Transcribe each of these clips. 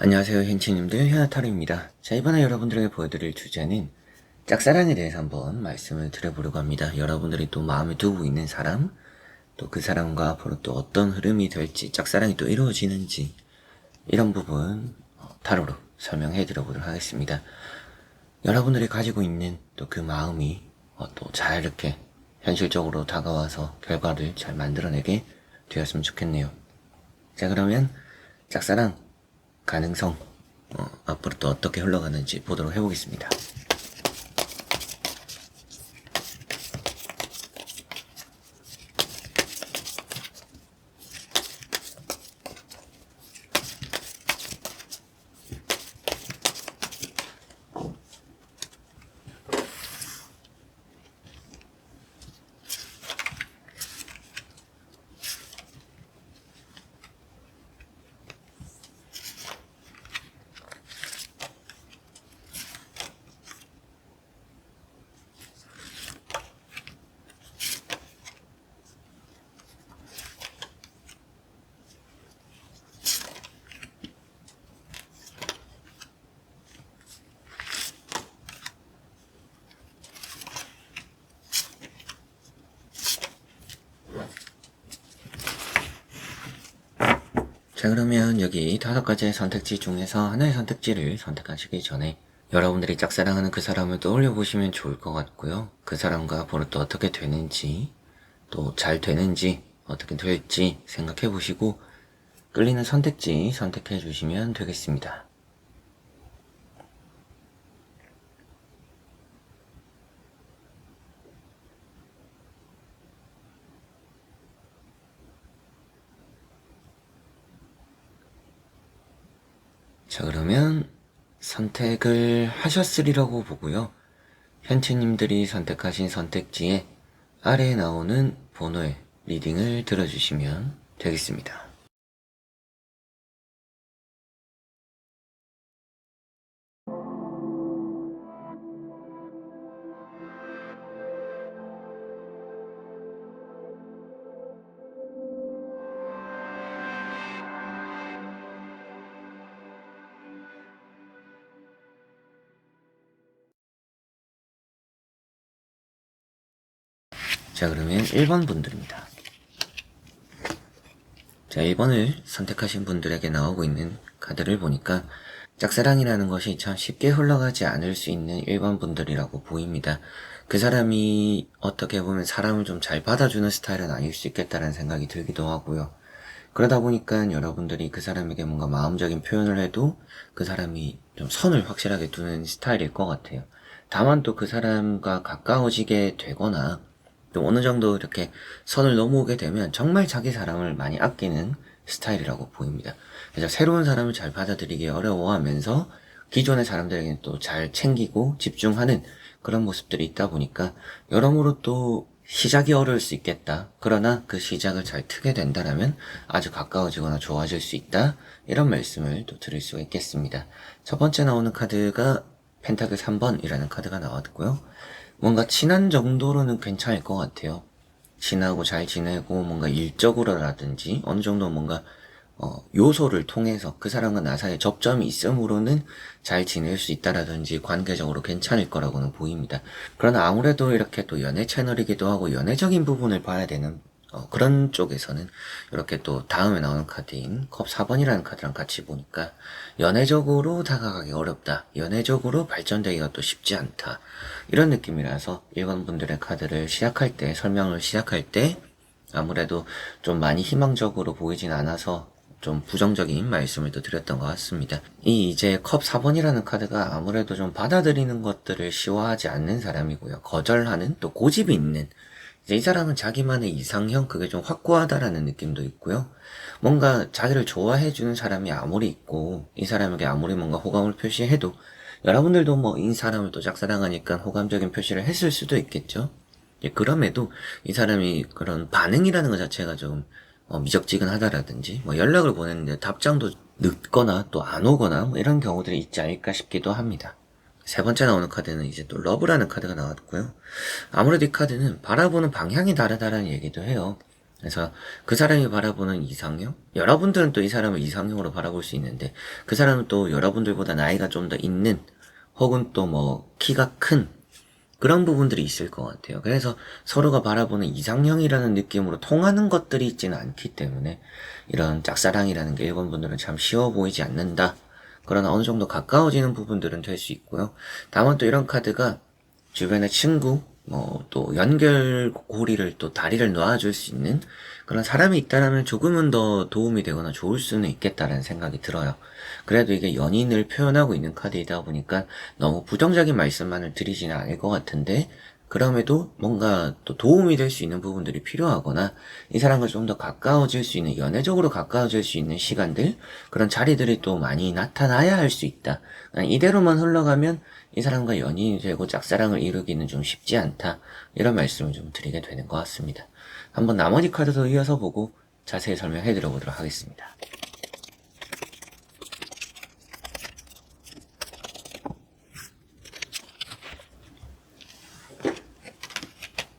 안녕하세요 현치님들 현아타로입니다. 자, 이번에 여러분들에게 보여드릴 주제는 짝사랑에 대해서 한번 말씀을 드려보려고 합니다. 여러분들이 또 마음에 두고 있는 사람, 또 그 사람과 앞으로 또 어떤 흐름이 될지, 짝사랑이 또 이루어지는지 이런 부분 타로로 설명해 드려보도록 하겠습니다. 여러분들이 가지고 있는 또 그 마음이 또 잘 이렇게 현실적으로 다가와서 결과를 잘 만들어내게 되었으면 좋겠네요. 자, 그러면 짝사랑 가능성, 앞으로 또 어떻게 흘러가는지 보도록 해보겠습니다. 자, 그러면 여기 5가지의 선택지 중에서 하나의 선택지를 선택하시기 전에 여러분들이 짝사랑하는 그 사람을 떠올려 보시면 좋을 것 같고요. 그 사람과 앞으로 또 어떻게 되는지, 또 잘 되는지, 어떻게 될지 생각해 보시고 끌리는 선택지 선택해 주시면 되겠습니다. 자, 그러면 선택을 하셨으리라고 보고요. 현치님들이 선택하신 선택지에 아래에 나오는 번호의 리딩을 들어주시면 되겠습니다. 자, 그러면 1번 분들입니다. 자, 1번을 선택하신 분들에게 나오고 있는 카드를 보니까 짝사랑이라는 것이 참 쉽게 흘러가지 않을 수 있는 1번 분들이라고 보입니다. 그 사람이 어떻게 보면 사람을 좀 잘 받아주는 스타일은 아닐 수 있겠다는 생각이 들기도 하고요. 그러다 보니까 여러분들이 그 사람에게 뭔가 마음적인 표현을 해도 그 사람이 좀 선을 확실하게 두는 스타일일 것 같아요. 다만 또 그 사람과 가까워지게 되거나 또 어느 정도 이렇게 선을 넘어오게 되면 정말 자기 사람을 많이 아끼는 스타일이라고 보입니다. 그래서 새로운 사람을 잘 받아들이기 어려워하면서 기존의 사람들에게는 또 잘 챙기고 집중하는 그런 모습들이 있다 보니까 여러모로 또 시작이 어려울 수 있겠다. 그러나 그 시작을 잘 트게 된다면 아주 가까워지거나 좋아질 수 있다. 이런 말씀을 또 드릴 수가 있겠습니다. 첫 번째 나오는 카드가 펜타클 3번이라는 카드가 나왔고요. 뭔가 친한 정도로는 괜찮을 것 같아요. 친하고 잘 지내고 뭔가 일적으로라든지 어느 정도 뭔가 요소를 통해서 그 사람과 나 사이에 접점이 있음으로는 잘 지낼 수 있다라든지 관계적으로 괜찮을 거라고는 보입니다. 그러나 아무래도 이렇게 또 연애 채널이기도 하고 연애적인 부분을 봐야 되는 그런 쪽에서는 이렇게 또 다음에 나오는 카드인 컵 4번이라는 카드랑 같이 보니까 연애적으로 다가가기 어렵다. 연애적으로 발전되기가 또 쉽지 않다. 이런 느낌이라서 일반 분들의 카드를 시작할 때, 설명을 시작할 때 아무래도 좀 많이 희망적으로 보이진 않아서 좀 부정적인 말씀을 또 드렸던 것 같습니다. 이제 컵 4번이라는 카드가 아무래도 좀 받아들이는 것들을 쉬워하지 않는 사람이고요. 거절하는 또 고집이 있는 이제 이 사람은 자기만의 이상형 그게 좀 확고하다라는 느낌도 있고요. 뭔가 자기를 좋아해주는 사람이 아무리 있고 이 사람에게 아무리 뭔가 호감을 표시해도 여러분들도 뭐 이 사람을 또 짝사랑하니까 호감적인 표시를 했을 수도 있겠죠. 그럼에도 이 사람이 그런 반응이라는 것 자체가 좀 미적지근하다라든지 뭐 연락을 보냈는데 답장도 늦거나 또 안 오거나 뭐 이런 경우들이 있지 않을까 싶기도 합니다. 세 번째 나오는 카드는 이제 또 러브라는 카드가 나왔고요. 아무래도 이 카드는 바라보는 방향이 다르다라는 얘기도 해요. 그래서 그 사람이 바라보는 이상형? 여러분들은 또 이 사람을 이상형으로 바라볼 수 있는데, 그 사람은 또 여러분들보다 나이가 좀 더 있는, 혹은 또 뭐 키가 큰 그런 부분들이 있을 것 같아요. 그래서 서로가 바라보는 이상형이라는 느낌으로 통하는 것들이 있지는 않기 때문에 이런 짝사랑이라는 게 일본 분들은 참 쉬워 보이지 않는다. 그러나 어느 정도 가까워지는 부분들은 될 수 있고요. 다만 또 이런 카드가 주변의 친구, 뭐 또 연결고리를 또 다리를 놓아줄 수 있는 그런 사람이 있다라면 조금은 더 도움이 되거나 좋을 수는 있겠다라는 생각이 들어요. 그래도 이게 연인을 표현하고 있는 카드이다 보니까 너무 부정적인 말씀만을 드리지는 않을 것 같은데, 그럼에도 뭔가 또 도움이 될 수 있는 부분들이 필요하거나 이 사람과 좀 더 가까워질 수 있는, 연애적으로 가까워질 수 있는 시간들, 그런 자리들이 또 많이 나타나야 할 수 있다. 이대로만 흘러가면 이 사람과 연인이 되고 짝사랑을 이루기는 좀 쉽지 않다. 이런 말씀을 좀 드리게 되는 것 같습니다. 한번 나머지 카드도 이어서 보고 자세히 설명해 드려보도록 하겠습니다.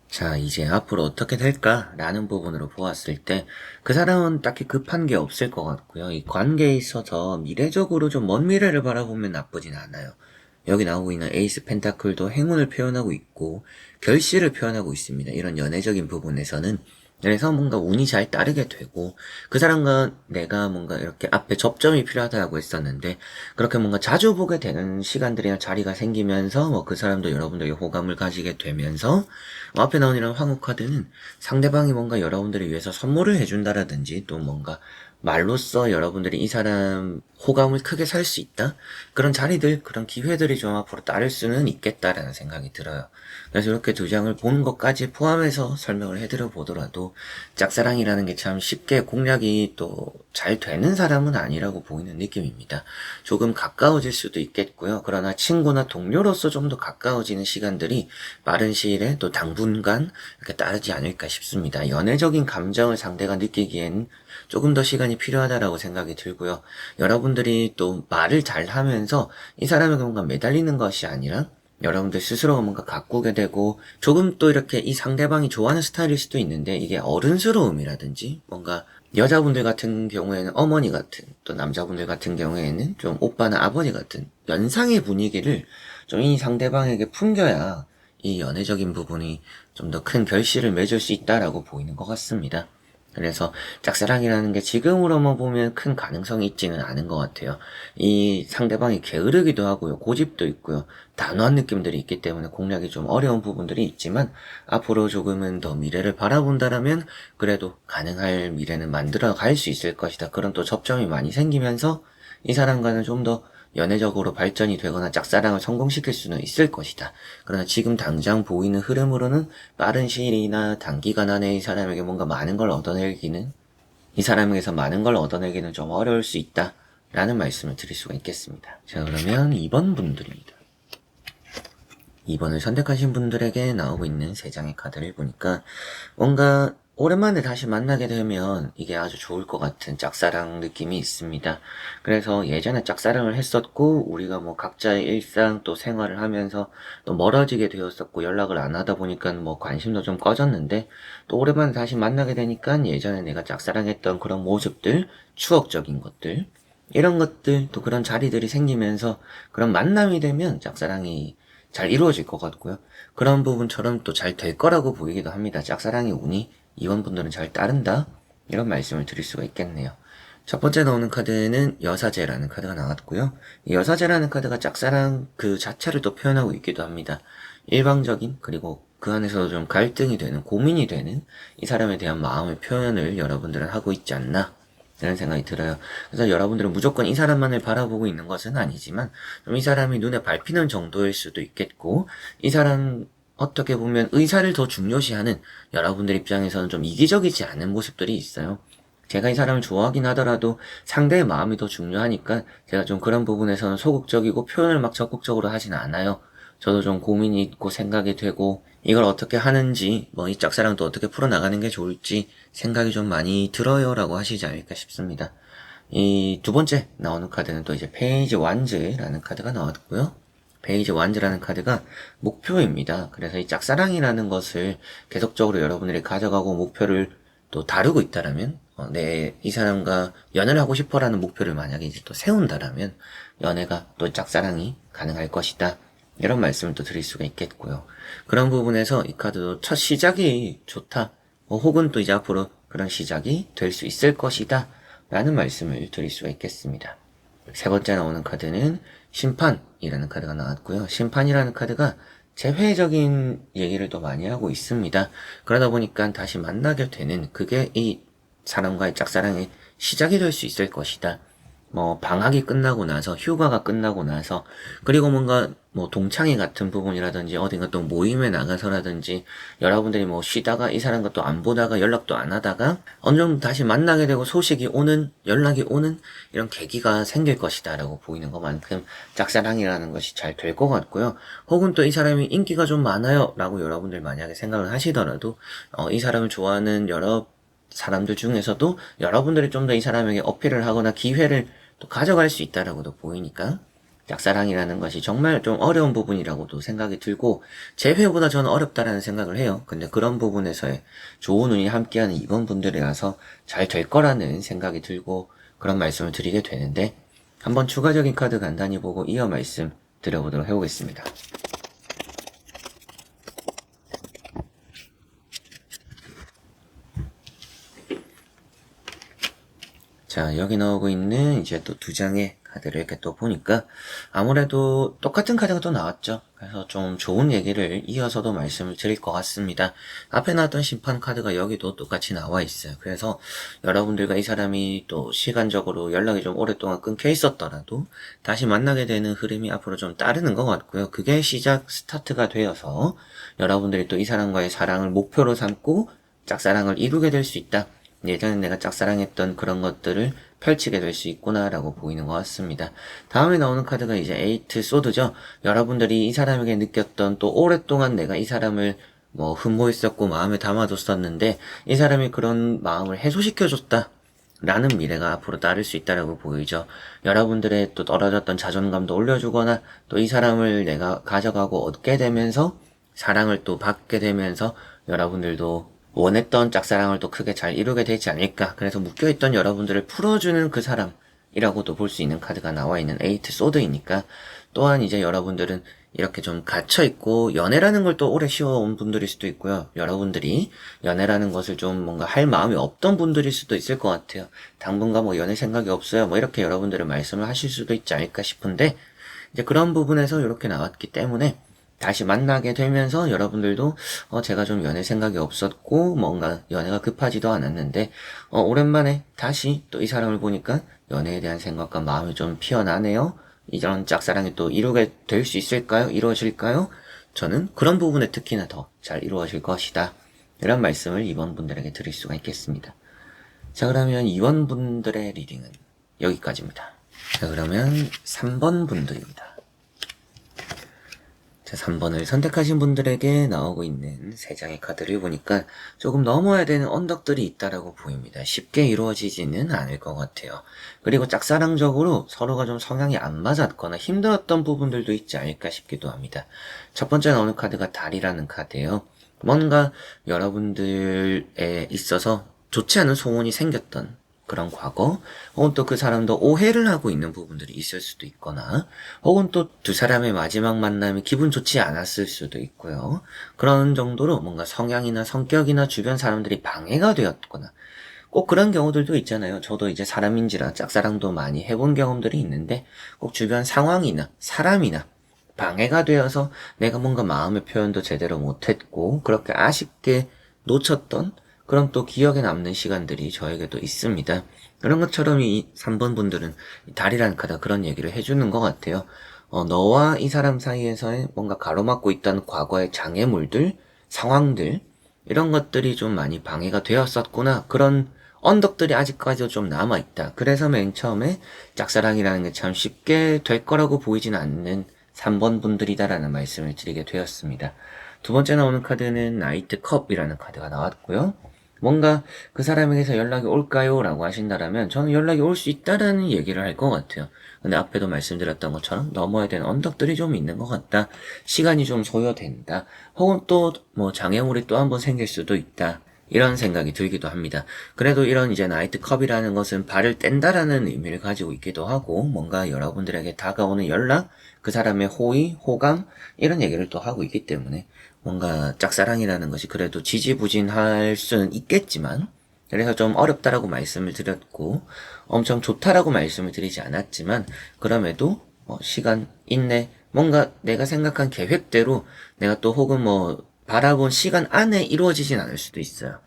자, 이제 앞으로 어떻게 될까라는 부분으로 보았을 때, 그 사람은 딱히 급한 게 없을 것 같고요. 이 관계에 있어서 미래적으로 좀 먼 미래를 바라보면 나쁘진 않아요. 여기 나오고 있는 에이스 펜타클도 행운을 표현하고 있고, 결실을 표현하고 있습니다. 이런 연애적인 부분에서는. 그래서 뭔가 운이 잘 따르게 되고, 그 사람과 내가 뭔가 이렇게 앞에 접점이 필요하다고 했었는데, 그렇게 뭔가 자주 보게 되는 시간들이나 자리가 생기면서, 뭐 그 사람도 여러분들에게 호감을 가지게 되면서, 뭐 앞에 나온 이런 황후 카드는 상대방이 뭔가 여러분들을 위해서 선물을 해준다라든지, 또 뭔가 말로써 여러분들이 이 사람 호감을 크게 살 수 있다? 그런 자리들, 그런 기회들이 좀 앞으로 따를 수는 있겠다라는 생각이 들어요. 그래서 이렇게 두 장을 보는 것까지 포함해서 설명을 해드려 보더라도, 짝사랑이라는 게 참 쉽게 공략이 또 잘 되는 사람은 아니라고 보이는 느낌입니다. 조금 가까워질 수도 있겠고요. 그러나 친구나 동료로서 좀 더 가까워지는 시간들이 빠른 시일에 또 당분간 이렇게 따르지 않을까 싶습니다. 연애적인 감정을 상대가 느끼기에는 조금 더 시간이 필요하다라고 생각이 들고요. 여러분들이 또 말을 잘 하면서 이 사람에게 뭔가 매달리는 것이 아니라 여러분들 스스로가 뭔가 가꾸게 되고, 조금 또 이렇게 이 상대방이 좋아하는 스타일일 수도 있는데, 이게 어른스러움이라든지 뭔가 여자분들 같은 경우에는 어머니 같은, 또 남자분들 같은 경우에는 좀 오빠나 아버지 같은 연상의 분위기를 좀 이 상대방에게 풍겨야 이 연애적인 부분이 좀 더 큰 결실을 맺을 수 있다라고 보이는 것 같습니다. 그래서 짝사랑이라는 게 지금으로만 보면 큰 가능성이 있지는 않은 것 같아요. 이 상대방이 게으르기도 하고요. 고집도 있고요. 단호한 느낌들이 있기 때문에 공략이 좀 어려운 부분들이 있지만, 앞으로 조금은 더 미래를 바라본다라면 그래도 가능할 미래는 만들어 갈 수 있을 것이다. 그런 또 접점이 많이 생기면서 이 사람과는 좀 더 연애적으로 발전이 되거나 짝사랑을 성공시킬 수는 있을 것이다. 그러나 지금 당장 보이는 흐름으로는 빠른 시일이나 단기간 안에 이 사람에게 뭔가 많은 걸 얻어내기는, 이 사람에게서 많은 걸 얻어내기는 좀 어려울 수 있다 라는 말씀을 드릴 수가 있겠습니다. 자, 그러면 2번 분들입니다. 2번을 선택하신 분들에게 나오고 있는 3장의 카드를 보니까, 뭔가 오랜만에 다시 만나게 되면 이게 아주 좋을 것 같은 짝사랑 느낌이 있습니다. 그래서 예전에 짝사랑을 했었고, 우리가 뭐 각자의 일상 또 생활을 하면서 또 멀어지게 되었었고, 연락을 안 하다 보니까 뭐 관심도 좀 꺼졌는데, 또 오랜만에 다시 만나게 되니까 예전에 내가 짝사랑했던 그런 모습들, 추억적인 것들, 이런 것들, 또 그런 자리들이 생기면서 그런 만남이 되면 짝사랑이 잘 이루어질 것 같고요. 그런 부분처럼 또 잘 될 거라고 보이기도 합니다. 짝사랑의 운이 이원분들은 잘 따른다, 이런 말씀을 드릴 수가 있겠네요. 첫 번째 나오는 카드는 여사제라는 카드가 나왔고요. 이 여사제라는 카드가 짝사랑 그 자체를 또 표현하고 있기도 합니다. 일방적인, 그리고 그 안에서도 좀 갈등이 되는, 고민이 되는 이 사람에 대한 마음의 표현을 여러분들은 하고 있지 않나, 이런 생각이 들어요. 그래서 여러분들은 무조건 이 사람만을 바라보고 있는 것은 아니지만, 좀 이 사람이 눈에 밟히는 정도일 수도 있겠고, 이 사람 어떻게 보면 의사를 더 중요시하는, 여러분들 입장에서는 좀 이기적이지 않은 모습들이 있어요. 제가 이 사람을 좋아하긴 하더라도 상대의 마음이 더 중요하니까 제가 좀 그런 부분에서는 소극적이고 표현을 막 적극적으로 하진 않아요. 저도 좀 고민이 있고 생각이 되고, 이걸 어떻게 하는지, 뭐 이 짝사랑도 어떻게 풀어나가는 게 좋을지 생각이 좀 많이 들어요 라고 하시지 않을까 싶습니다. 이 두 번째 나오는 카드는 또 이제 페이지 완즈라는 카드가 나왔고요. 페이지 완즈라는 카드가 목표입니다. 그래서 이 짝사랑이라는 것을 계속적으로 여러분들이 가져가고 목표를 또 다르고 있다라면, 이 사람과 연애를 하고 싶어라는 목표를 만약에 이제 또 세운다라면, 연애가 또 짝사랑이 가능할 것이다. 이런 말씀을 또 드릴 수가 있겠고요. 그런 부분에서 이 카드도 첫 시작이 좋다. 혹은 또 이제 앞으로 그런 시작이 될 수 있을 것이다. 라는 말씀을 드릴 수가 있겠습니다. 세 번째 나오는 카드는 심판이라는 카드가 나왔고요. 심판이라는 카드가 재회적인 얘기를 또 많이 하고 있습니다. 그러다 보니까 다시 만나게 되는 그게 이 사람과의 짝사랑의 시작이 될 수 있을 것이다. 방학이 끝나고 나서, 휴가가 끝나고 나서, 그리고 뭔가, 동창회 같은 부분이라든지, 어딘가 또 모임에 나가서라든지, 여러분들이 쉬다가 이 사람과 또 안 보다가 연락도 안 하다가, 어느 정도 다시 만나게 되고 소식이 오는, 연락이 오는, 이런 계기가 생길 것이다 라고 보이는 것만큼, 짝사랑이라는 것이 잘 될 것 같고요. 혹은 또 이 사람이 인기가 좀 많아요 라고 여러분들 만약에 생각을 하시더라도, 이 사람을 좋아하는 여러 사람들 중에서도 여러분들이 좀 더 이 사람에게 어필을 하거나 기회를 또 가져갈 수 있다라고도 보이니까 짝사랑이라는 것이 정말 좀 어려운 부분이라고도 생각이 들고 제 회보다 저는 어렵다라는 생각을 해요. 근데 그런 부분에서의 좋은 운이 함께하는 이번 분들이라서 잘 될 거라는 생각이 들고 그런 말씀을 드리게 되는데 한번 추가적인 카드 간단히 보고 이어 말씀 드려보도록 해보겠습니다. 자, 여기 나오고 있는 이제 또 두 장의 카드를 이렇게 또 보니까 아무래도 똑같은 카드가 또 나왔죠. 그래서 좀 좋은 얘기를 이어서도 말씀을 드릴 것 같습니다. 앞에 나왔던 심판 카드가 여기도 똑같이 나와 있어요. 그래서 여러분들과 이 사람이 또 시간적으로 연락이 좀 오랫동안 끊겨 있었더라도 다시 만나게 되는 흐름이 앞으로 좀 따르는 것 같고요. 그게 스타트가 되어서 여러분들이 또 이 사람과의 사랑을 목표로 삼고 짝사랑을 이루게 될 수 있다. 예전에 내가 짝사랑했던 그런 것들을 펼치게 될 수 있구나라고 보이는 것 같습니다. 다음에 나오는 카드가 이제 에이트 소드죠. 여러분들이 이 사람에게 느꼈던 또 오랫동안 내가 이 사람을 흠모했었고 마음에 담아뒀었는데 이 사람이 그런 마음을 해소시켜줬다. 라는 미래가 앞으로 따를 수 있다라고 보이죠. 여러분들의 또 떨어졌던 자존감도 올려주거나 또 이 사람을 내가 가져가고 얻게 되면서 사랑을 또 받게 되면서 여러분들도 원했던 짝사랑을 또 크게 잘 이루게 되지 않을까. 그래서 묶여있던 여러분들을 풀어주는 그 사람이라고도 볼 수 있는 카드가 나와있는 에이트 소드이니까 또한 이제 여러분들은 이렇게 좀 갇혀있고 연애라는 걸 또 오래 쉬어온 분들일 수도 있고요. 여러분들이 연애라는 것을 좀 뭔가 할 마음이 없던 분들일 수도 있을 것 같아요. 당분간 연애 생각이 없어요. 이렇게 여러분들은 말씀을 하실 수도 있지 않을까 싶은데 이제 그런 부분에서 이렇게 나왔기 때문에 다시 만나게 되면서 여러분들도 제가 좀 연애 생각이 없었고 뭔가 연애가 급하지도 않았는데 오랜만에 다시 또 이 사람을 보니까 연애에 대한 생각과 마음이 좀 피어나네요. 이런 짝사랑이 또 이루게 될 수 있을까요? 이루어질까요? 저는 그런 부분에 특히나 더 잘 이루어질 것이다. 이런 말씀을 이번 분들에게 드릴 수가 있겠습니다. 자, 그러면 이번 분들의 리딩은 여기까지입니다. 자, 그러면 3번 분들입니다. 자, 3번을 선택하신 분들에게 나오고 있는 3장의 카드를 보니까 조금 넘어야 되는 언덕들이 있다라고 보입니다. 쉽게 이루어지지는 않을 것 같아요. 그리고 짝사랑적으로 서로가 좀 성향이 안 맞았거나 힘들었던 부분들도 있지 않을까 싶기도 합니다. 첫 번째 나오는 카드가 달이라는 카드예요. 뭔가 여러분들에 있어서 좋지 않은 소원이 생겼던 그런 과거, 혹은 또 그 사람도 오해를 하고 있는 부분들이 있을 수도 있거나, 혹은 또 두 사람의 마지막 만남이 기분 좋지 않았을 수도 있고요. 그런 정도로 뭔가 성향이나 성격이나 주변 사람들이 방해가 되었거나, 꼭 그런 경우들도 있잖아요. 저도 이제 사람인지라 짝사랑도 많이 해본 경험들이 있는데, 꼭 주변 상황이나 사람이나 방해가 되어서 내가 뭔가 마음의 표현도 제대로 못했고, 그렇게 아쉽게 놓쳤던 그럼 또 기억에 남는 시간들이 저에게도 있습니다. 그런 것처럼 이 3번 분들은 달이라는 카드가 그런 얘기를 해주는 것 같아요. 너와 이 사람 사이에서의 뭔가 가로막고 있던 과거의 장애물들, 상황들, 이런 것들이 좀 많이 방해가 되었었구나. 그런 언덕들이 아직까지도 좀 남아있다. 그래서 맨 처음에 짝사랑이라는 게 참 쉽게 될 거라고 보이진 않는 3번 분들이다라는 말씀을 드리게 되었습니다. 두 번째 나오는 카드는 나이트 컵이라는 카드가 나왔고요. 뭔가 그 사람에게서 연락이 올까요? 라고 하신다라면 저는 연락이 올 수 있다라는 얘기를 할 것 같아요. 근데 앞에도 말씀드렸던 것처럼 넘어야 되는 언덕들이 좀 있는 것 같다. 시간이 좀 소요된다. 혹은 또 장애물이 또 한 번 생길 수도 있다. 이런 생각이 들기도 합니다. 그래도 이런 이제 나이트컵이라는 것은 발을 뗀다라는 의미를 가지고 있기도 하고, 뭔가 여러분들에게 다가오는 연락, 그 사람의 호의, 호감, 이런 얘기를 또 하고 있기 때문에, 뭔가 짝사랑이라는 것이 그래도 지지부진할 수는 있겠지만, 그래서 좀 어렵다라고 말씀을 드렸고, 엄청 좋다라고 말씀을 드리지 않았지만, 그럼에도 시간, 인내, 뭔가 내가 생각한 계획대로 내가 또 혹은 바라본 시간 안에 이루어지진 않을 수도 있어요.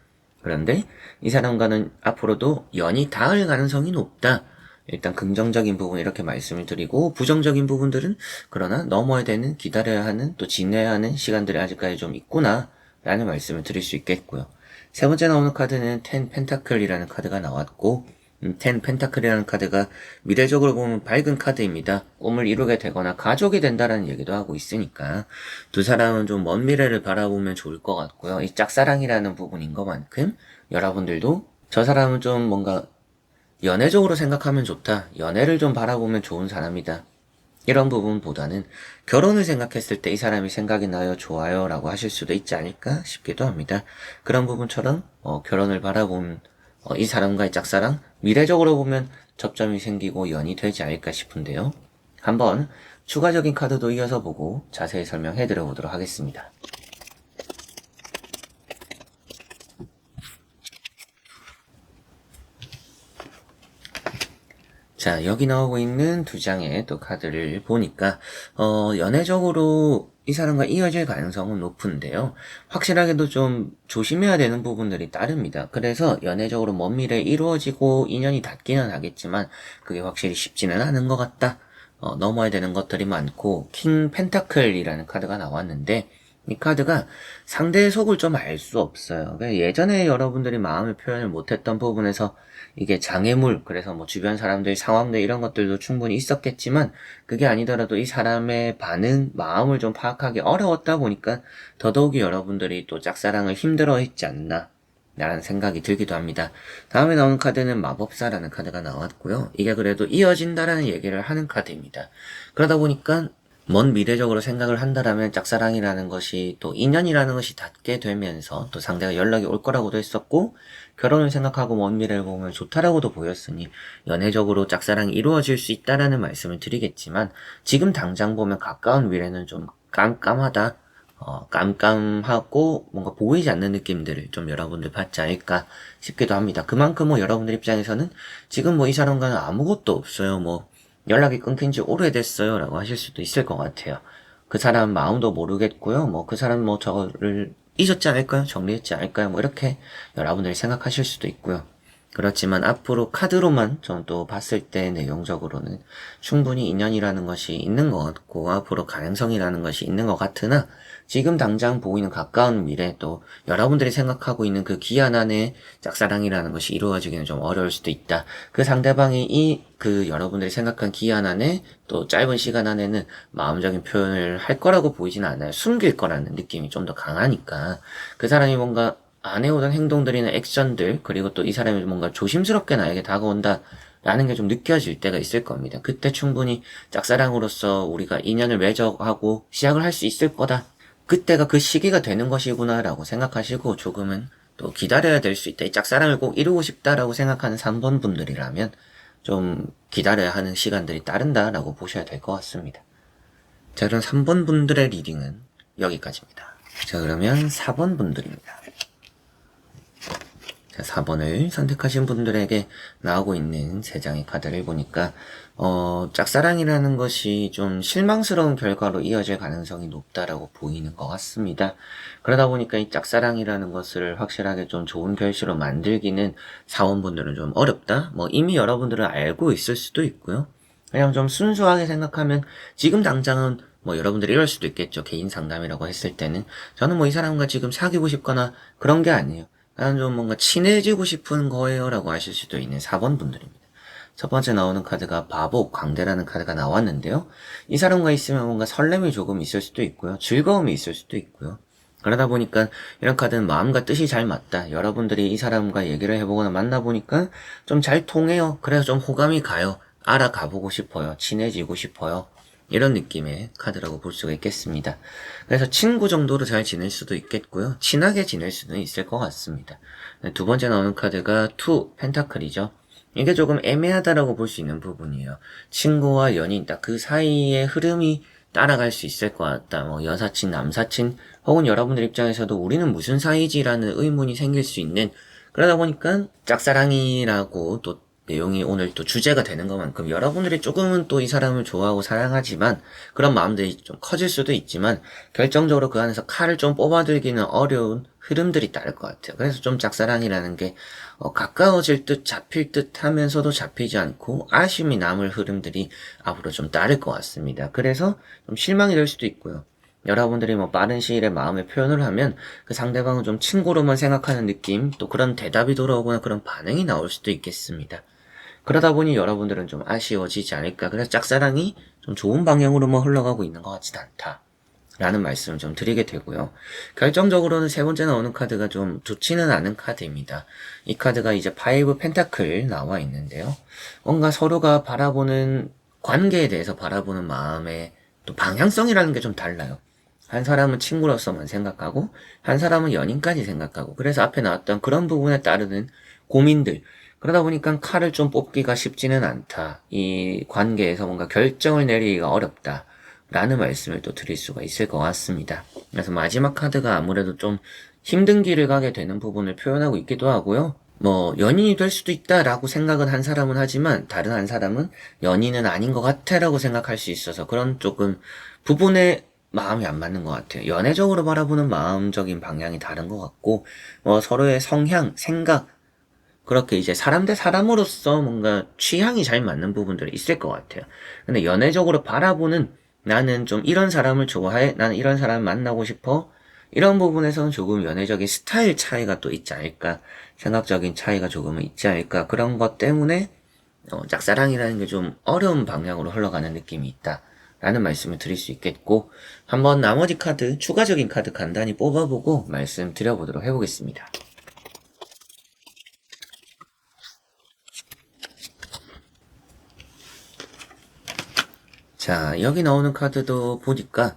그런데 이 사람과는 앞으로도 연이 닿을 가능성이 높다. 일단 긍정적인 부분 이렇게 말씀을 드리고, 부정적인 부분들은 그러나 넘어야 되는, 기다려야 하는, 또 지내야 하는 시간들이 아직까지 좀 있구나 라는 말씀을 드릴 수 있겠고요. 세 번째 나오는 카드는 텐 펜타클이라는 카드가 나왔고, 텐 펜타클이라는 카드가 미래적으로 보면 밝은 카드입니다. 꿈을 이루게 되거나 가족이 된다라는 얘기도 하고 있으니까 두 사람은 좀 먼 미래를 바라보면 좋을 것 같고요. 이 짝사랑이라는 부분인 것만큼 여러분들도 저 사람은 좀 뭔가 연애적으로 생각하면 좋다, 연애를 좀 바라보면 좋은 사람이다, 이런 부분보다는 결혼을 생각했을 때 이 사람이 생각이 나요, 좋아요 라고 하실 수도 있지 않을까 싶기도 합니다. 그런 부분처럼 결혼을 바라본 이 사람과의 짝사랑, 미래적으로 보면 접점이 생기고 연이 되지 않을까 싶은데요. 한번 추가적인 카드도 이어서 보고 자세히 설명해 드려 보도록 하겠습니다. 자, 여기 나오고 있는 두 장의 또 카드를 보니까 연애적으로 이 사람과 이어질 가능성은 높은데요. 확실하게도 좀 조심해야 되는 부분들이 따릅니다. 그래서 연애적으로 먼 미래에 이루어지고 인연이 닿기는 하겠지만 그게 확실히 쉽지는 않은 것 같다. 넘어야 되는 것들이 많고, 킹 펜타클이라는 카드가 나왔는데 이 카드가 상대의 속을 좀 알 수 없어요. 예전에 여러분들이 마음을 표현을 못했던 부분에서 이게 장애물, 그래서 주변 사람들 상황들 이런 것들도 충분히 있었겠지만 그게 아니더라도 이 사람의 반응, 마음을 좀 파악하기 어려웠다 보니까 더더욱이 여러분들이 또 짝사랑을 힘들어했지 않나 라는 생각이 들기도 합니다. 다음에 나온 카드는 마법사라는 카드가 나왔고요. 이게 그래도 이어진다라는 얘기를 하는 카드입니다. 그러다 보니까 먼 미래적으로 생각을 한다라면 짝사랑이라는 것이 또 인연이라는 것이 닿게 되면서 또 상대가 연락이 올 거라고도 했었고, 결혼을 생각하고 먼 미래를 보면 좋다라고도 보였으니 연애적으로 짝사랑이 이루어질 수 있다라는 말씀을 드리겠지만, 지금 당장 보면 가까운 미래는 좀 깜깜하다, 깜깜하고 뭔가 보이지 않는 느낌들을 좀 여러분들 받지 않을까 싶기도 합니다. 그만큼 여러분들 입장에서는 지금 이 사람과는 아무것도 없어요. 연락이 끊긴 지 오래됐어요 라고 하실 수도 있을 것 같아요. 그 사람 마음도 모르겠고요. 그 사람 저를 잊었지 않을까요? 정리했지 않을까요? 이렇게 여러분들이 생각하실 수도 있고요. 그렇지만 앞으로 카드로만 좀 또 봤을 때 내용적으로는 충분히 인연이라는 것이 있는 것 같고, 앞으로 가능성이라는 것이 있는 것 같으나, 지금 당장 보이는 가까운 미래, 또 여러분들이 생각하고 있는 그 기한 안에 짝사랑이라는 것이 이루어지기는 좀 어려울 수도 있다. 그 상대방이 여러분들이 생각한 기한 안에 또 짧은 시간 안에는 마음적인 표현을 할 거라고 보이지는 않아요. 숨길 거라는 느낌이 좀 더 강하니까 그 사람이 뭔가 안 해오던 행동들이나 액션들, 그리고 또 이 사람이 뭔가 조심스럽게 나에게 다가온다 라는 게 좀 느껴질 때가 있을 겁니다. 그때 충분히 짝사랑으로서 우리가 인연을 맺어가고 시작을 할 수 있을 거다, 그때가 그 시기가 되는 것이구나 라고 생각하시고 조금은 또 기다려야 될 수 있다, 이 짝사랑을 꼭 이루고 싶다라고 생각하는 3번 분들이라면 좀 기다려야 하는 시간들이 따른다 라고 보셔야 될 것 같습니다. 자, 그럼 3번 분들의 리딩은 여기까지입니다. 자, 그러면 4번 분들입니다. 자, 4번을 선택하신 분들에게 나오고 있는 3장의 카드를 보니까 짝사랑이라는 것이 좀 실망스러운 결과로 이어질 가능성이 높다라고 보이는 것 같습니다. 그러다 보니까 이 짝사랑이라는 것을 확실하게 좀 좋은 결실로 만들기는 사원분들은 좀 어렵다? 이미 여러분들은 알고 있을 수도 있고요. 그냥 좀 순수하게 생각하면 지금 당장은 여러분들이 이럴 수도 있겠죠. 개인 상담이라고 했을 때는 저는 이 사람과 지금 사귀고 싶거나 그런 게 아니에요. 나는 좀 뭔가 친해지고 싶은 거예요 라고 하실 수도 있는 4번 분들입니다. 첫 번째 나오는 카드가 바보, 광대라는 카드가 나왔는데요. 이 사람과 있으면 뭔가 설렘이 조금 있을 수도 있고요. 즐거움이 있을 수도 있고요. 그러다 보니까 이런 카드는 마음과 뜻이 잘 맞다. 여러분들이 이 사람과 얘기를 해보거나 만나보니까 좀 잘 통해요. 그래서 좀 호감이 가요. 알아가보고 싶어요. 친해지고 싶어요. 이런 느낌의 카드라고 볼 수가 있겠습니다. 그래서 친구 정도로 잘 지낼 수도 있겠고요. 친하게 지낼 수는 있을 것 같습니다. 두 번째 나오는 카드가 투 펜타클이죠. 이게 조금 애매하다라고 볼 수 있는 부분이에요. 친구와 연인 딱 그 사이의 흐름이 따라갈 수 있을 것 같다. 뭐 여사친, 남사친 혹은 여러분들 입장에서도 우리는 무슨 사이지라는 의문이 생길 수 있는, 그러다 보니까 짝사랑이라고 또 내용이 오늘 또 주제가 되는 것만큼 여러분들이 조금은 또 이 사람을 좋아하고 사랑하지만 그런 마음들이 좀 커질 수도 있지만 결정적으로 그 안에서 칼을 좀 뽑아들기는 어려운 흐름들이 따를 것 같아요. 그래서 좀 짝사랑이라는 게 가까워질 듯 잡힐 듯 하면서도 잡히지 않고 아쉬움이 남을 흐름들이 앞으로 좀 따를 것 같습니다. 그래서 좀 실망이 될 수도 있고요. 여러분들이 뭐 빠른 시일에 마음의 표현을 하면 그 상대방을 좀 친구로만 생각하는 느낌, 또 그런 대답이 돌아오거나 그런 반응이 나올 수도 있겠습니다. 그러다 보니 여러분들은 좀 아쉬워지지 않을까. 그래서 짝사랑이 좀 좋은 방향으로만 흘러가고 있는 것 같지는 않다 라는 말씀을 좀 드리게 되고요. 결정적으로는 세 번째 나오는 카드가 좀 좋지는 않은 카드입니다. 이 카드가 이제 파이브 펜타클 나와 있는데요. 뭔가 서로가 바라보는 관계에 대해서 바라보는 마음의 또 방향성이라는 게 좀 달라요. 한 사람은 친구로서만 생각하고 한 사람은 연인까지 생각하고, 그래서 앞에 나왔던 그런 부분에 따르는 고민들, 그러다 보니까 칼을 좀 뽑기가 쉽지는 않다. 이 관계에서 뭔가 결정을 내리기가 어렵다 라는 말씀을 또 드릴 수가 있을 것 같습니다. 그래서 마지막 카드가 아무래도 좀 힘든 길을 가게 되는 부분을 표현하고 있기도 하고요. 뭐 연인이 될 수도 있다라고 생각은 한 사람은 하지만 다른 한 사람은 연인은 아닌 것 같아라고 생각할 수 있어서 그런 조금 부분에 마음이 안 맞는 것 같아요. 연애적으로 바라보는 마음적인 방향이 다른 것 같고, 서로의 성향, 생각, 그렇게 이제 사람 대 사람으로서 뭔가 취향이 잘 맞는 부분들이 있을 것 같아요. 근데 연애적으로 바라보는, 나는 좀 이런 사람을 좋아해, 나는 이런 사람을 만나고 싶어, 이런 부분에서는 조금 연애적인 스타일 차이가 또 있지 않을까, 생각적인 차이가 조금은 있지 않을까, 그런 것 때문에 짝사랑이라는 게 좀 어려운 방향으로 흘러가는 느낌이 있다 라는 말씀을 드릴 수 있겠고, 한번 나머지 카드, 추가적인 카드 간단히 뽑아보고 말씀 드려보도록 해보겠습니다. 자, 여기 나오는 카드도 보니까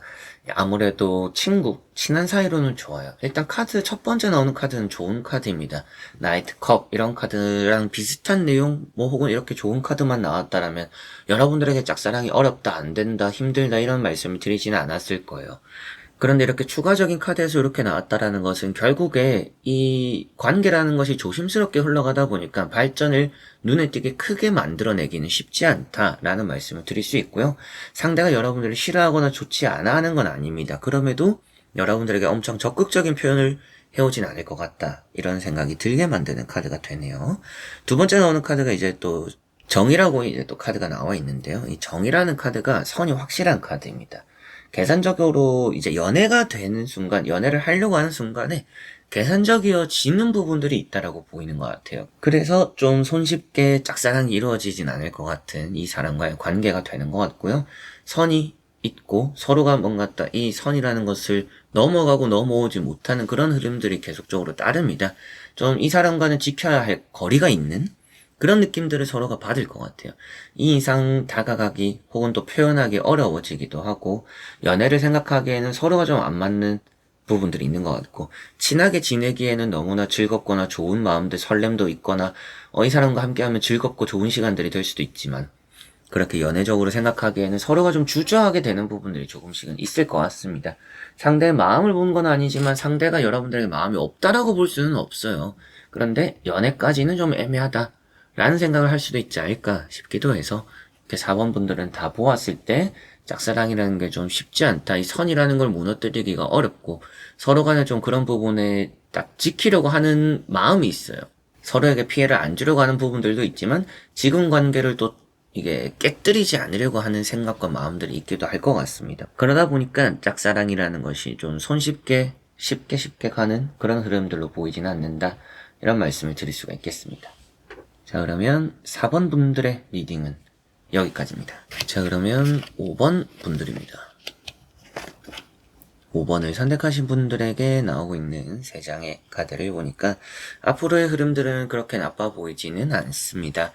아무래도 친구, 친한 사이로는 좋아요. 일단 카드 첫 번째 나오는 카드는 좋은 카드입니다. 나이트컵 이런 카드랑 비슷한 내용, 뭐 혹은 이렇게 좋은 카드만 나왔다라면 여러분들에게 짝사랑이 어렵다, 안 된다, 힘들다 이런 말씀을 드리지는 않았을 거예요. 그런데 이렇게 추가적인 카드에서 이렇게 나왔다라는 것은 결국에 이 관계라는 것이 조심스럽게 흘러가다 보니까 발전을 눈에 띄게 크게 만들어내기는 쉽지 않다라는 말씀을 드릴 수 있고요. 상대가 여러분들을 싫어하거나 좋지 않아 하는 건 아닙니다. 그럼에도 여러분들에게 엄청 적극적인 표현을 해오진 않을 것 같다, 이런 생각이 들게 만드는 카드가 되네요. 두 번째 나오는 카드가 이제 또 정이라고 이제 또 카드가 나와 있는데요. 이 정이라는 카드가 선이 확실한 카드입니다. 계산적으로 이제 연애가 되는 순간, 연애를 하려고 하는 순간에 계산적이어지는 부분들이 있다라고 보이는 것 같아요. 그래서 좀 손쉽게 짝사랑이 이루어지진 않을 것 같은 이 사람과의 관계가 되는 것 같고요. 선이 있고 서로가 뭔가 이 선이라는 것을 넘어가고 넘어오지 못하는 그런 흐름들이 계속적으로 따릅니다. 좀 이 사람과는 지켜야 할 거리가 있는 그런 느낌들을 서로가 받을 것 같아요. 이 이상 다가가기 혹은 또 표현하기 어려워지기도 하고, 연애를 생각하기에는 서로가 좀 안 맞는 부분들이 있는 것 같고, 친하게 지내기에는 너무나 즐겁거나 좋은 마음들, 설렘도 있거나 이 사람과 함께하면 즐겁고 좋은 시간들이 될 수도 있지만, 그렇게 연애적으로 생각하기에는 서로가 좀 주저하게 되는 부분들이 조금씩은 있을 것 같습니다. 상대의 마음을 보는 건 아니지만 상대가 여러분들에게 마음이 없다라고 볼 수는 없어요. 그런데 연애까지는 좀 애매하다 라는 생각을 할 수도 있지 않을까 싶기도 해서, 이렇게 4번 분들은 다 보았을 때 짝사랑이라는 게 좀 쉽지 않다, 이 선이라는 걸 무너뜨리기가 어렵고 서로 간에 좀 그런 부분에 딱 지키려고 하는 마음이 있어요. 서로에게 피해를 안 주려고 하는 부분들도 있지만 지금 관계를 또 이게 깨뜨리지 않으려고 하는 생각과 마음들이 있기도 할 것 같습니다. 그러다 보니까 짝사랑이라는 것이 좀 손쉽게 쉽게 가는 그런 흐름들로 보이지는 않는다, 이런 말씀을 드릴 수가 있겠습니다. 자, 그러면 4번 분들의 리딩은 여기까지입니다. 자, 그러면 5번 분들입니다. 5번을 선택하신 분들에게 나오고 있는 3장의 카드를 보니까 앞으로의 흐름들은 그렇게 나빠 보이지는 않습니다.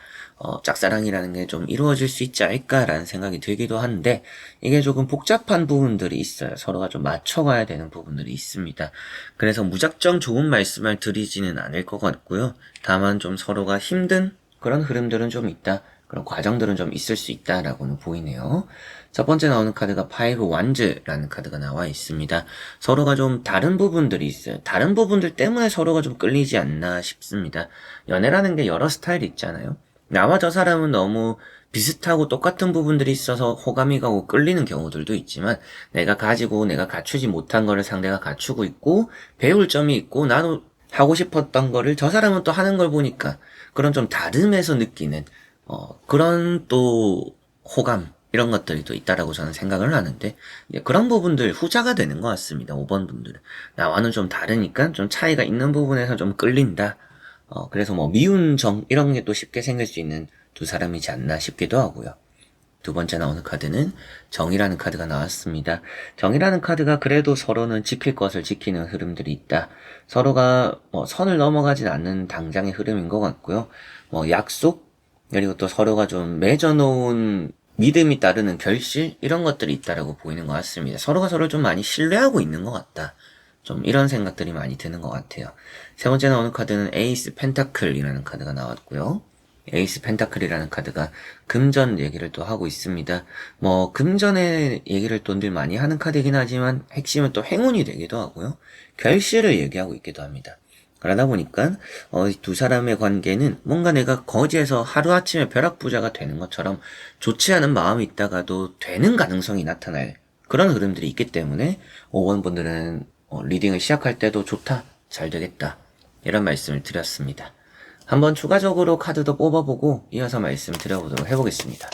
짝사랑이라는 게 좀 이루어질 수 있지 않을까라는 생각이 들기도 한데 이게 조금 복잡한 부분들이 있어요. 서로가 좀 맞춰가야 되는 부분들이 있습니다. 그래서 무작정 좋은 말씀을 드리지는 않을 것 같고요. 다만 좀 서로가 힘든 그런 흐름들은 좀 있다. 그런 과정들은 좀 있을 수 있다라고는 보이네요. 첫 번째 나오는 카드가 파이브 완즈라는 카드가 나와 있습니다. 서로가 좀 다른 부분들이 있어요. 다른 부분들 때문에 서로가 좀 끌리지 않나 싶습니다. 연애라는 게 여러 스타일이 있잖아요. 나와 저 사람은 너무 비슷하고 똑같은 부분들이 있어서 호감이 가고 끌리는 경우들도 있지만 내가 가지고 내가 갖추지 못한 거를 상대가 갖추고 있고 배울 점이 있고 나도 하고 싶었던 거를 저 사람은 또 하는 걸 보니까 그런 좀 다름에서 느끼는 그런 또 호감 이런 것들이 또 있다라고 저는 생각을 하는데 그런 부분들 후자가 되는 것 같습니다. 5번 분들은 나와는 좀 다르니까 좀 차이가 있는 부분에서 좀 끌린다. 그래서 뭐 미운 정 이런 게 또 쉽게 생길 수 있는 두 사람이지 않나 싶기도 하고요. 두 번째 나오는 카드는 정이라는 카드가 나왔습니다. 정이라는 카드가 그래도 서로는 지킬 것을 지키는 흐름들이 있다. 서로가 뭐 선을 넘어가진 않는 당장의 흐름인 것 같고요. 뭐 약속 그리고 또 서로가 좀 맺어놓은 믿음이 따르는 결실 이런 것들이 있다라고 보이는 것 같습니다. 서로가 서로를 좀 많이 신뢰하고 있는 것 같다. 좀 이런 생각들이 많이 드는 것 같아요. 세 번째 나오는 카드는 에이스 펜타클이라는 카드가 나왔고요. 에이스 펜타클이라는 카드가 금전 얘기를 또 하고 있습니다. 뭐 금전의 얘기를 또 늘 많이 하는 카드이긴 하지만 핵심은 또 행운이 되기도 하고요. 결실을 얘기하고 있기도 합니다. 그러다 보니까 두 사람의 관계는 뭔가 내가 거지에서 하루아침에 벼락부자가 되는 것처럼 좋지 않은 마음이 있다가도 되는 가능성이 나타날 그런 흐름들이 있기 때문에 5번 분들은 리딩을 시작할 때도 좋다, 잘 되겠다 이런 말씀을 드렸습니다. 한번 추가적으로 카드도 뽑아보고 이어서 말씀 드려보도록 해보겠습니다.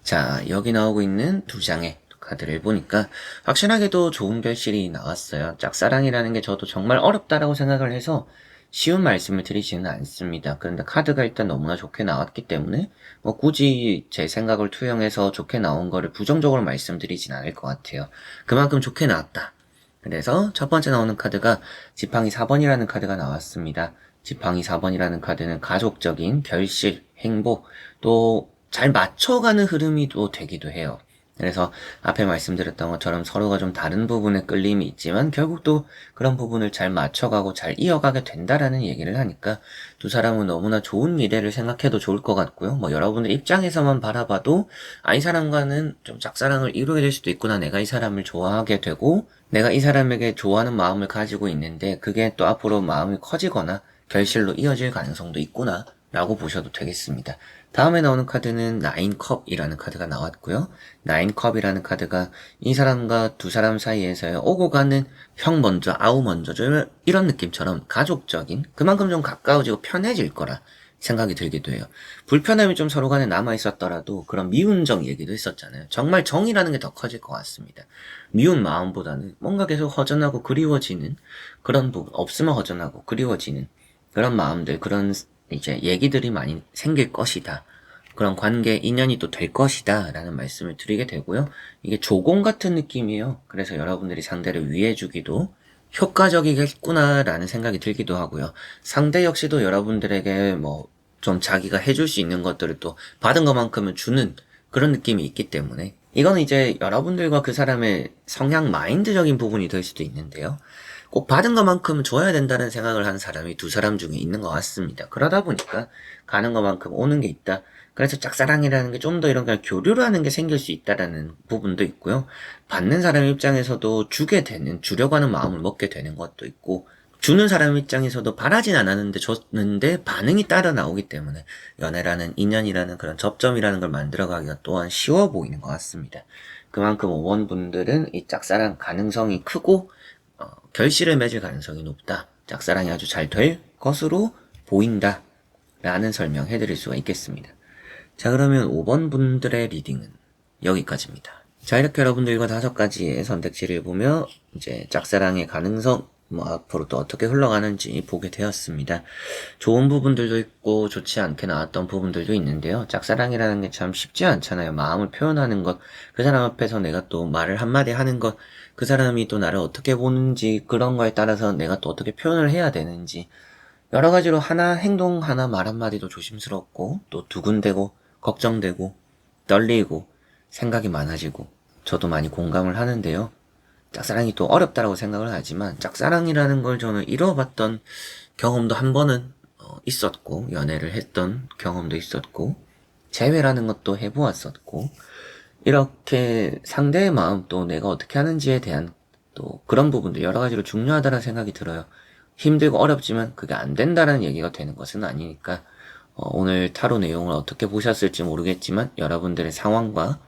자, 여기 나오고 있는 두 장의 카드를 보니까 확실하게도 좋은 결실이 나왔어요. 짝사랑이라는 게 저도 정말 어렵다라고 생각을 해서 쉬운 말씀을 드리지는 않습니다. 그런데 카드가 일단 너무나 좋게 나왔기 때문에 뭐 굳이 제 생각을 투영해서 좋게 나온 거를 부정적으로 말씀드리진 않을 것 같아요. 그만큼 좋게 나왔다. 그래서 첫 번째 나오는 카드가 지팡이 4번이라는 카드가 나왔습니다. 지팡이 4번이라는 카드는 가족적인 결실, 행복, 또 잘 맞춰가는 흐름이 또 되기도 해요. 그래서 앞에 말씀드렸던 것처럼 서로가 좀 다른 부분에 끌림이 있지만 결국 또 그런 부분을 잘 맞춰가고 잘 이어가게 된다라는 얘기를 하니까 두 사람은 너무나 좋은 미래를 생각해도 좋을 것 같고요. 뭐 여러분들 입장에서만 바라봐도 이 사람과는 좀 짝사랑을 이루게 될 수도 있구나. 내가 이 사람을 좋아하게 되고 내가 이 사람에게 좋아하는 마음을 가지고 있는데 그게 또 앞으로 마음이 커지거나 결실로 이어질 가능성도 있구나 라고 보셔도 되겠습니다. 다음에 나오는 카드는 나인컵이라는 카드가 나왔고요. 나인컵이라는 카드가 이 사람과 두 사람 사이에서의 오고 가는 형 먼저 아우 먼저 이런 느낌처럼 가족적인 그만큼 좀 가까워지고 편해질 거라 생각이 들기도 해요. 불편함이 좀 서로 간에 남아있었더라도 그런 미운 정 얘기도 있었잖아요. 정말 정이라는 게 더 커질 것 같습니다. 미운 마음보다는 뭔가 계속 허전하고 그리워지는 그런 부분, 없으면 허전하고 그리워지는 그런 마음들, 그런 이제 얘기들이 많이 생길 것이다. 그런 관계, 인연이 또 될 것이다. 라는 말씀을 드리게 되고요. 이게 조공 같은 느낌이에요. 그래서 여러분들이 상대를 위해주기도 효과적이겠구나. 라는 생각이 들기도 하고요. 상대 역시도 여러분들에게 뭐 좀 자기가 해줄 수 있는 것들을 또 받은 것만큼은 주는 그런 느낌이 있기 때문에 이건 이제 여러분들과 그 사람의 성향 마인드적인 부분이 될 수도 있는데요. 꼭 받은 것만큼 줘야 된다는 생각을 하는 사람이 두 사람 중에 있는 것 같습니다. 그러다 보니까 가는 것만큼 오는 게 있다. 그래서 짝사랑이라는 게 좀 더 이런 걸 교류를 하는 게 생길 수 있다라는 부분도 있고요. 받는 사람 입장에서도 주게 되는, 주려고 하는 마음을 먹게 되는 것도 있고, 주는 사람 입장에서도 바라진 않았는데 줬는데 반응이 따라 나오기 때문에 연애라는 인연이라는 그런 접점이라는 걸 만들어가기가 또한 쉬워 보이는 것 같습니다. 그만큼 5번 분들은 이 짝사랑 가능성이 크고 결실을 맺을 가능성이 높다. 짝사랑이 아주 잘 될 것으로 보인다. 라는 설명 해드릴 수가 있겠습니다. 자, 그러면 5번 분들의 리딩은 여기까지입니다. 자, 이렇게 여러분들과 5가지의 선택지를 보며 이제 짝사랑의 가능성, 앞으로 또 어떻게 흘러가는지 보게 되었습니다. 좋은 부분들도 있고 좋지 않게 나왔던 부분들도 있는데요. 짝사랑이라는 게 참 쉽지 않잖아요. 마음을 표현하는 것, 그 사람 앞에서 내가 또 말을 한마디 하는 것, 그 사람이 또 나를 어떻게 보는지 그런 거에 따라서 내가 또 어떻게 표현을 해야 되는지 여러 가지로 하나 행동 하나 말 한마디도 조심스럽고 또 두근대고 걱정되고 떨리고 생각이 많아지고 저도 많이 공감을 하는데요. 짝사랑이 또 어렵다라고 생각을 하지만 짝사랑이라는 걸 저는 이뤄봤던 경험도 한 번은 있었고 연애를 했던 경험도 있었고 재회라는 것도 해보았었고 이렇게 상대의 마음 또 내가 어떻게 하는지에 대한 또 그런 부분도 여러 가지로 중요하다는 생각이 들어요. 힘들고 어렵지만 그게 안 된다는 얘기가 되는 것은 아니니까 오늘 타로 내용을 어떻게 보셨을지 모르겠지만 여러분들의 상황과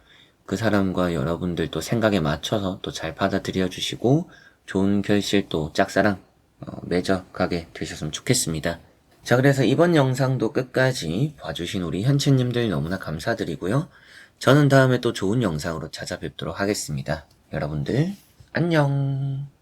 그 사람과 여러분들 또 생각에 맞춰서 또 잘 받아들여 주시고 좋은 결실 또 짝사랑 맺어가게 되셨으면 좋겠습니다. 자, 그래서 이번 영상도 끝까지 봐주신 우리 현채님들 너무나 감사드리고요. 저는 다음에 또 좋은 영상으로 찾아뵙도록 하겠습니다. 여러분들 안녕.